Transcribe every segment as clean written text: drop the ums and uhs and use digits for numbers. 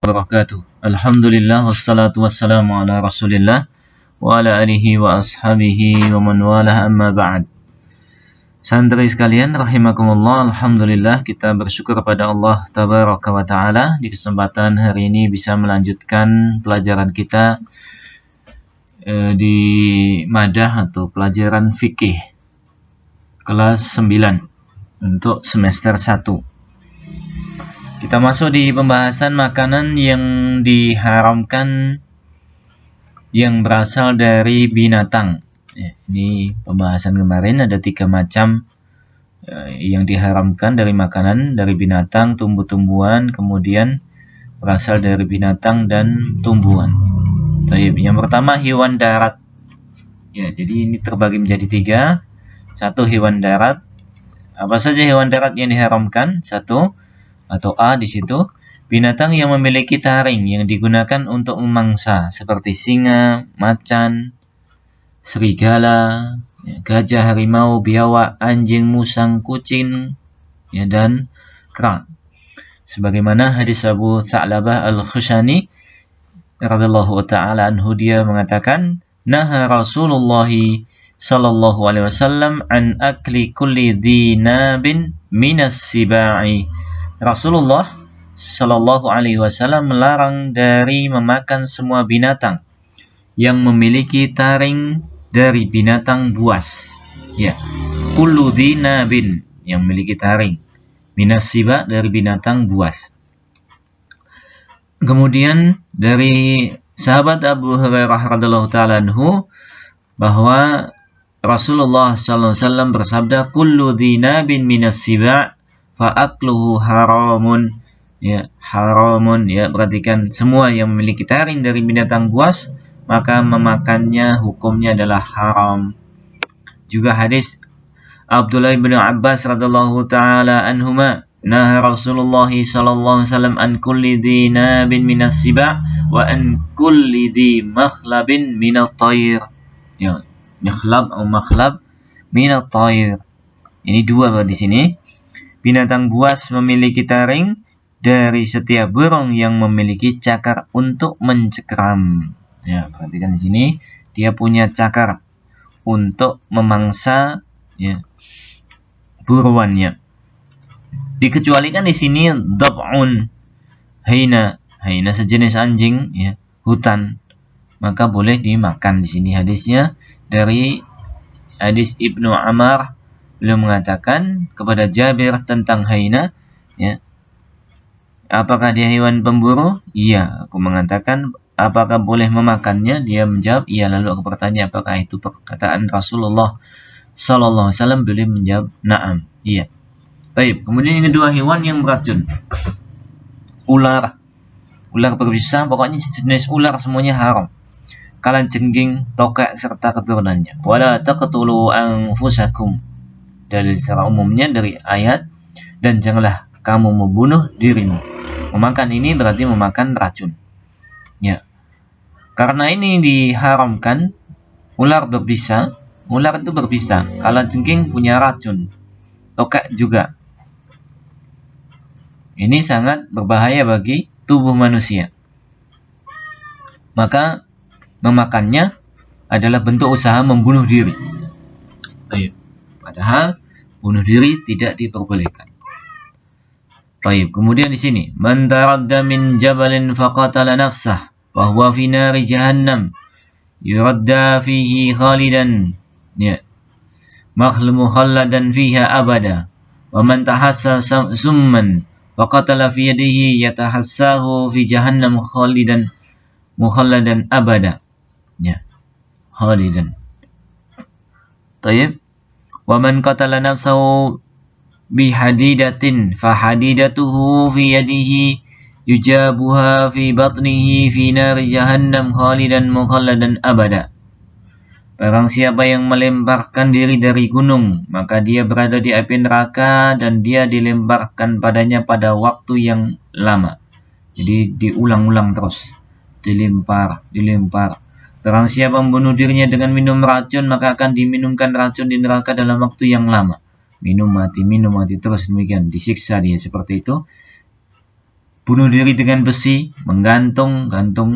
Wabarakatuh. Alhamdulillah wassalatu wassalamu ala Rasulillah wa ala alihi wa ashabihi wa man walah amma ba'd. Santri sekalian rahimakumullah, alhamdulillah kita bersyukur kepada Allah tabaraka wa taala di kesempatan hari ini bisa melanjutkan pelajaran kita di madah atau pelajaran fikih kelas 9 untuk semester 1. Kita masuk di pembahasan makanan yang diharamkan yang berasal dari binatang. Ini pembahasan kemarin ada 3 macam yang diharamkan dari makanan, dari binatang, tumbuh-tumbuhan, kemudian berasal dari binatang dan tumbuhan. Yang pertama hewan darat. Jadi ini terbagi menjadi 3. 1 hewan darat. Apa saja hewan darat yang diharamkan? 1 atau A di situ, binatang yang memiliki taring yang digunakan untuk memangsa seperti singa, macan, serigala, gajah, harimau, biawak, anjing, musang, kucing, dan kera. Sebagaimana hadis Abu Tha'labah Al-Khushani radhiyallahu taala anhu, dia mengatakan, "Naha Rasulullah sallallahu alaihi wasallam an akli kulli dhinabin minas sibai." Rasulullah Shallallahu Alaihi Wasallam melarang dari memakan semua binatang yang memiliki taring dari binatang buas. Kullu dhinabin yang memiliki taring, minas siba dari binatang buas. Kemudian dari sahabat Abu Hurairah radhiyallahu taala anhu bahwa Rasulullah Sallallahu Alaihi Wasallam bersabda, "Kullu dhinabin minas siba fa'akluhu haramun." Haramun, perhatikan, semua yang memiliki taring dari binatang buas maka memakannya hukumnya adalah haram. Juga hadis Abdullah bin Abbas radhiyallahu taala anhuma, "Naha Rasulullah sallallahu alaihi wasallam an kulli dhinabin minas siba wa an kulli dhi makhlabin minat tayr." Makhlab atau makhlab minat tayr. Ini 2 di sini. Binatang buas memiliki taring dari setiap burung yang memiliki cakar untuk mencekram. Perhatikan di sini, dia punya cakar untuk memangsa buruannya. Dikecualikan di sini dab'un, haina sejenis anjing hutan, maka boleh dimakan. Di sini hadisnya dari hadis Ibnu Amr, beliau mengatakan kepada Jabir tentang haina, apakah dia hewan pemburu? Iya. Aku mengatakan, apakah boleh memakannya? Dia menjawab, iya. Lalu aku bertanya, apakah itu perkataan Rasulullah Sallallahu Alaihi Wasallam? Beliau menjawab, na'am, iya. Baik. Kemudian yang kedua, hewan yang beracun. Ular berbisa, pokoknya jenis ular semuanya haram. Kalajengking, tokek serta keturunannya. Wala taqtulu anfusakum. Dalil secara umumnya dari ayat, dan janganlah kamu membunuh dirimu. Memakan ini berarti memakan racun. Karena ini diharamkan, ular itu berbisa. Kalajengking punya racun. Tokek juga. Ini sangat berbahaya bagi tubuh manusia. Maka memakannya adalah bentuk usaha membunuh diri. Padahal bunuh diri tidak diperbolehkan. Kemudian di sini, man taradda min jabalin faqatala nafsah wa huwa fi nari jahannam yuradda fihi khalidan mukhalladan fiha abada wa man tahassa summan faqatala fi yadihi yatahassahu fi jahannam khalidan mukhalladan abada. Khalidan. Wa man qatala nafsahu bihadidatin fahadidatuhu fi yadihi yujabuha fi batnihi fi nari jahannam khalidan mukhalladan abada. Barang siapa yang melemparkan diri dari gunung, maka dia berada di api neraka dan dia dilemparkan padanya pada waktu yang lama. Jadi diulang-ulang terus. Dilempar. Barang siapa membunuh dirinya dengan minum racun, maka akan diminumkan racun di neraka dalam waktu yang lama. Minum mati terus demikian, disiksa dia seperti itu. bunuh diri dengan besi, menggantung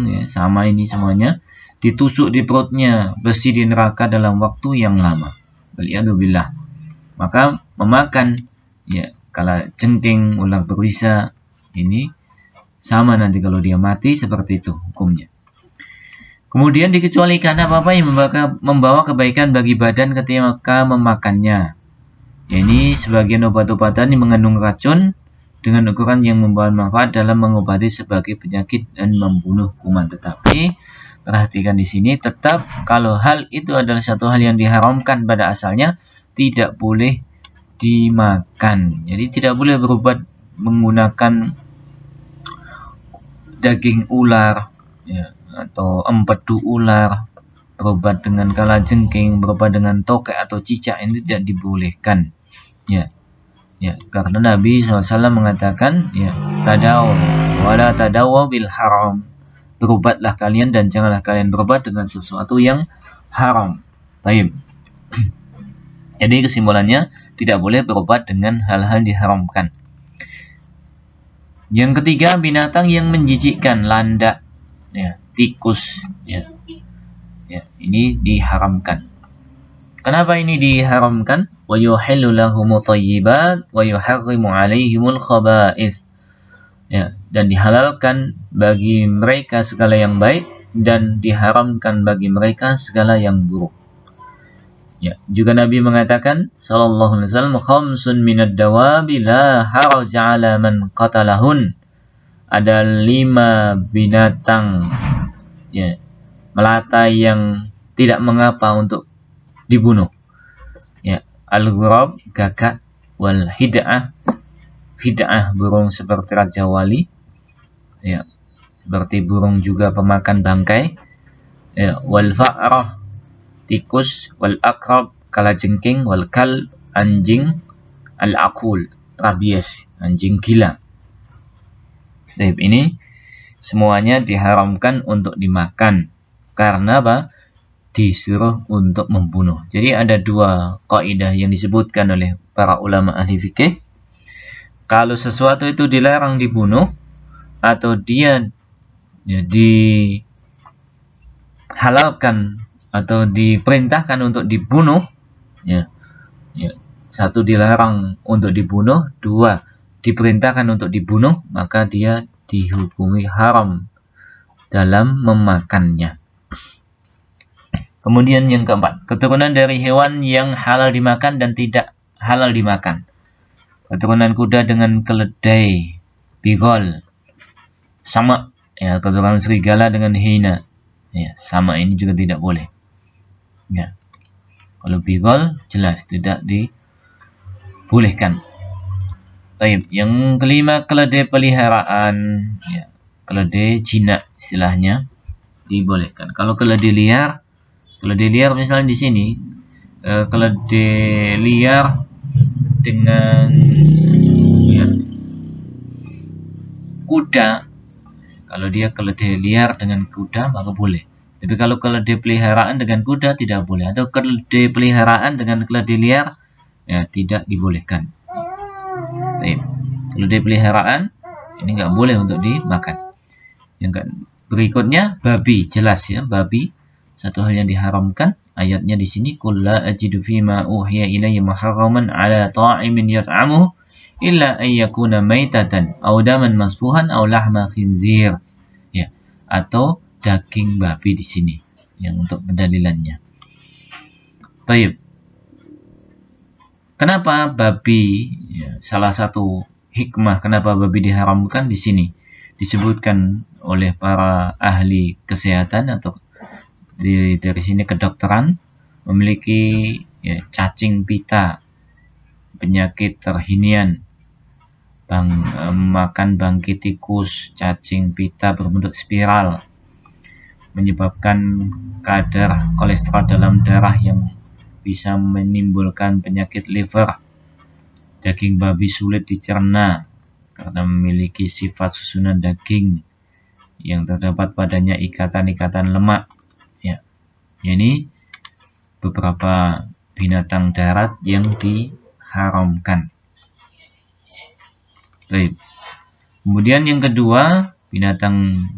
ya, sama ini semuanya, ditusuk di perutnya besi di neraka dalam waktu yang lama. Waliyadzubillah. Maka memakan ya kala jengking, ular berbisa, ini sama nanti kalau dia mati seperti itu hukumnya. Kemudian dikecualikan apa-apa yang membawa kebaikan bagi badan ketika memakannya. Ya, ini sebagian obat-obatan yang mengandung racun dengan ukuran yang membawa manfaat dalam mengobati sebagai penyakit dan membunuh kuman. Tetapi perhatikan di sini, tetap kalau hal itu adalah satu hal yang diharamkan pada asalnya, tidak boleh dimakan. Jadi tidak boleh berobat menggunakan daging ular ya, atau empedu ular, berobat dengan kalajengking, berobat dengan tokek atau cicak, ini tidak dibolehkan. Ya, karena Nabi SAW mengatakan, ya, tadaw, wala tadaw bil haram. Berobatlah kalian dan janganlah kalian berobat dengan sesuatu yang haram. Baik. Jadi kesimpulannya, tidak boleh berobat dengan hal-hal diharamkan. Yang ketiga, binatang yang menjijikkan, landak, ya, tikus, ya, ini diharamkan. Kenapa ini diharamkan? Wa yuhillu lahumut thayyibat wa yuharrimu 'alaihimul khaba'is. Ya, dan dihalalkan bagi mereka segala yang baik dan diharamkan bagi mereka segala yang buruk. Ya, juga Nabi mengatakan sallallahu alaihi wasallam, khamsun minad dawabi la haraja 'ala man qatalahun. Ada 5 binatang ya, melata yang tidak mengapa untuk dibunuh. Ya, al-ghurab, gagak, wal hid'ah, burung seperti raja wali. Ya, seperti burung juga pemakan bangkai. Ya, wal fa'rah, tikus, wal aqrab, kalajengking, wal kal, anjing, al aqul, rabies, anjing gila. Nah, ini semuanya diharamkan untuk dimakan. Karena apa? Disuruh untuk membunuh. Jadi ada 2 kaidah yang disebutkan oleh para ulama ahli fikih. Kalau sesuatu itu dilarang dibunuh atau dia ya, dihalalkan atau diperintahkan untuk dibunuh, ya, satu dilarang untuk dibunuh, 2 diperintahkan untuk dibunuh, maka dia dihukumi haram dalam memakannya. Kemudian yang keempat, keturunan dari hewan yang halal dimakan dan tidak halal dimakan. Keturunan kuda dengan keledai, bigol, sama. Ya, keturunan serigala dengan hyena. Ya, sama, ini juga tidak boleh. Ya. Kalau bigol jelas tidak dibolehkan. Baik, yang kelima, keledai peliharaan. Ya, keledai jinak istilahnya dibolehkan. Kalau keledai liar misalnya di sini, keledai liar dengan ya, kuda, kalau dia keledai liar dengan kuda maka boleh. Tapi kalau keledai peliharaan dengan kuda tidak boleh, atau keledai peliharaan dengan keledai liar ya tidak dibolehkan. Baik, keledai peliharaan ini nggak boleh untuk dimakan. Yang berikutnya babi, jelas ya, babi satu hal yang diharamkan. Ayatnya di sini, qul la ajidu fima uhiya ilayya muharraman ala ta'imin yat'amuhu illa an yakuna maitatan aw daman masfuhan aw lahma khinzir. Ya, atau daging babi di sini yang untuk pendalilannya. Baik. Kenapa babi? Ya, salah satu hikmah kenapa babi diharamkan di sini disebutkan oleh para ahli kesehatan atau dari sini kedokteran, memiliki ya, cacing pita, penyakit terhinian, makan bangkit tikus, cacing pita berbentuk spiral, menyebabkan kadar kolesterol dalam darah yang bisa menimbulkan penyakit liver. Daging babi sulit dicerna karena memiliki sifat susunan daging yang terdapat padanya ikatan-ikatan lemak. Ya, ini beberapa binatang darat yang diharamkan. Baik. Kemudian yang kedua, binatang